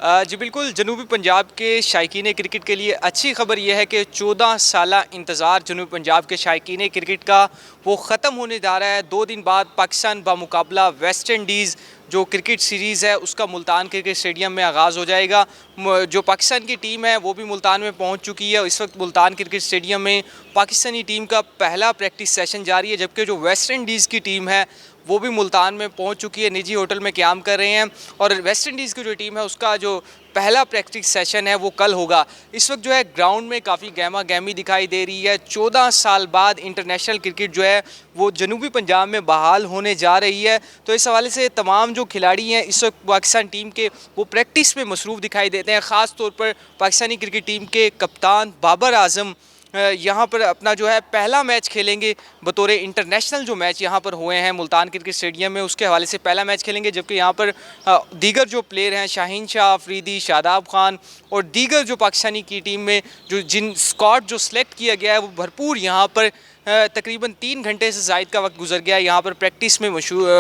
जी बिल्कुल, जनूबी पंजाब के शायकीन क्रिकेट के लिए अच्छी खबर यह है कि 14 साला इंतज़ार जनूबी पंजाब के शायकीन क्रिकेट का वो ख़त्म होने जा रहा है। 2 दिन बाद पाकिस्तान बामुकाबला वेस्ट इंडीज़ जो क्रिकेट सीरीज़ है उसका मुल्तान क्रिकेट स्टेडियम में आगाज़ हो जाएगा। जो पाकिस्तान की टीम है वो भी मुल्तान में पहुंच चुकी है। इस वक्त मुल्तान क्रिकेट स्टेडियम में पाकिस्तानी टीम का पहला प्रैक्टिस सेशन जारी है, जबकि जो वेस्ट इंडीज़ की टीम है वो भी मुल्तान में पहुंच चुकी है, निजी होटल में क़याम कर रहे हैं। और वेस्ट इंडीज़ की जो टीम है उसका जो पहला प्रैक्टिस सेशन है वो कल होगा। इस वक्त जो है ग्राउंड में काफ़ी गहमा गहमी दिखाई दे रही है। 14 साल बाद इंटरनेशनल क्रिकेट जो है वो जनूबी पंजाब में बहाल होने जा रही है। तो इस हवाले से तमाम जो खिलाड़ी हैं इस वक्त पाकिस्तान टीम के वो प्रैक्टिस में मसरूफ़ दिखाई देते हैं। ख़ास तौर पर पाकिस्तानी क्रिकेट टीम के कप्तान बाबर आजम यहाँ पर अपना जो है पहला मैच खेलेंगे बतौर इंटरनेशनल। जो मैच यहाँ पर हुए हैं मुल्तान क्रिकेट स्टेडियम में उसके हवाले से पहला मैच खेलेंगे, जबकि यहाँ पर दीगर जो प्लेयर हैं शाहीन शाह अफरीदी, शादाब खान और दीगर जो पाकिस्तानी की टीम में जो जिन स्क्वाड जो सिलेक्ट किया गया है वो भरपूर यहाँ पर तकरीबन 3 घंटे से ज़ायद का वक्त गुजर गया है, यहाँ पर प्रैक्टिस में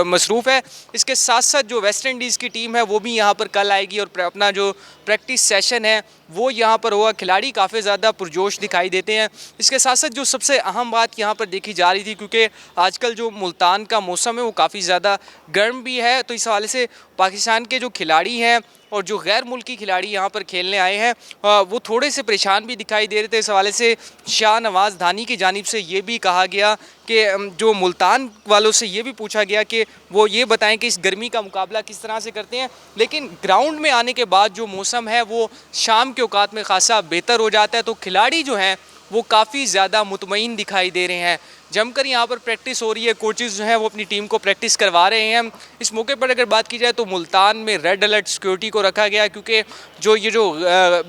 मसरूफ़ है। इसके साथ साथ जो वेस्ट इंडीज़ की टीम है वो भी यहाँ पर कल आएगी और अपना जो प्रैक्टिस सेशन है वो यहाँ पर होगा। खिलाड़ी काफ़ी ज़्यादा पुरजोश दिखाई देते हैं। इसके साथ साथ जो सबसे अहम बात यहाँ पर देखी जा रही थी, क्योंकि आजकल जो मुल्तान का मौसम है वो काफ़ी ज़्यादा गर्म भी है, तो इस हवाले से पाकिस्तान के जो खिलाड़ी हैं और जो गैर मुल्की खिलाड़ी यहाँ पर खेलने आए हैं वो थोड़े से परेशान भी दिखाई दे रहे थे। इस हवाले से शाहनवाज़ धानी की जानिब से ये भी कहा गया कि जो मुल्तान वालों से ये भी पूछा गया कि वो ये बताएं कि इस गर्मी का मुकाबला किस तरह से करते हैं। लेकिन ग्राउंड में आने के बाद जो मौसम है वो शाम के औकात में खासा बेहतर हो जाता है, तो खिलाड़ी जो हैं वो काफ़ी ज़्यादा मुतमईन दिखाई दे रहे हैं। जमकर यहाँ पर प्रैक्टिस हो रही है, कोचेज़ जो हैं वो अपनी टीम को प्रैक्टिस करवा रहे हैं। इस मौके पर अगर बात की जाए तो मुल्तान में रेड अलर्ट सिक्योरिटी को रखा गया, क्योंकि जो ये जो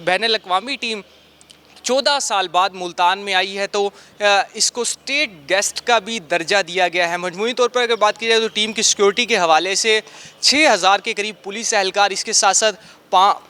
बैनुल अक़वामी टीम 14 साल बाद मुल्तान में आई है तो इसको स्टेट गेस्ट का भी दर्जा दिया गया है। मजमूई तौर पर अगर बात की जाए तो टीम की सिक्योरिटी के हवाले से 6000 के करीब पुलिस एहलकार, इसके साथ साथ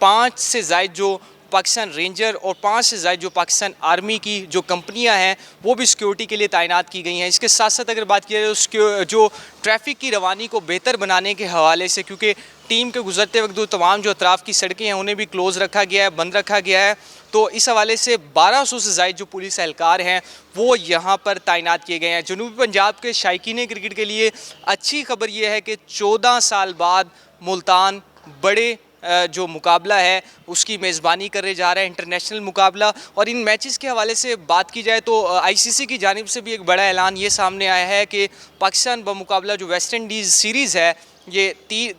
5 से ज़ायद जो पाकिस्तान रेंजर और 5 से ज़ायद जो पाकिस्तान आर्मी की जो कंपनियां हैं वो भी सिक्योरिटी के लिए तैनात की गई हैं। इसके साथ साथ अगर बात की जाए तो जो ट्रैफिक की रवानी को बेहतर बनाने के हवाले से, क्योंकि टीम के गुजरते वक्त जो तमाम जो अतराफ़ की सड़कें हैं उन्हें भी क्लोज़ रखा गया है, बंद रखा गया है, तो इस हवाले से 1200 से ज़ायद जो पुलिस एहलकार हैं वो यहाँ पर तैनात किए गए हैं। जनूबी पंजाब के शायकीन क्रिकेट के लिए अच्छी खबर यह है कि 14 साल बाद मुल्तान बड़े जो मुकाबला है उसकी मेज़बानी करने जा रहा है, इंटरनेशनल मुकाबला। और इन मैचेस के हवाले से बात की जाए तो आईसीसी की जानिब से भी एक बड़ा ऐलान ये सामने आया है कि पाकिस्तान बमुकाबला जो वेस्ट इंडीज़ सीरीज़ है, ये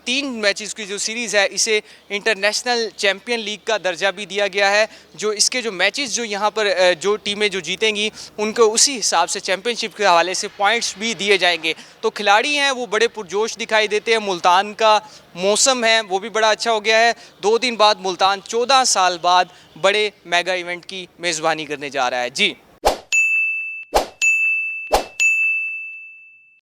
तीन मैचेस की जो सीरीज़ है इसे इंटरनेशनल चैम्पियन लीग का दर्जा भी दिया गया है। जो इसके जो मैचेस जो यहाँ पर जो टीमें जो जीतेंगी उनको उसी हिसाब से चैम्पियनशिप के हवाले से पॉइंट्स भी दिए जाएंगे। तो खिलाड़ी हैं वो बड़े पुरजोश दिखाई देते हैं। मुल्तान का मौसम है वो भी बड़ा अच्छा हो गया है। 2 दिन बाद मुल्तान 14 साल बाद बड़े मेगा इवेंट की मेज़बानी करने जा रहा है। जी।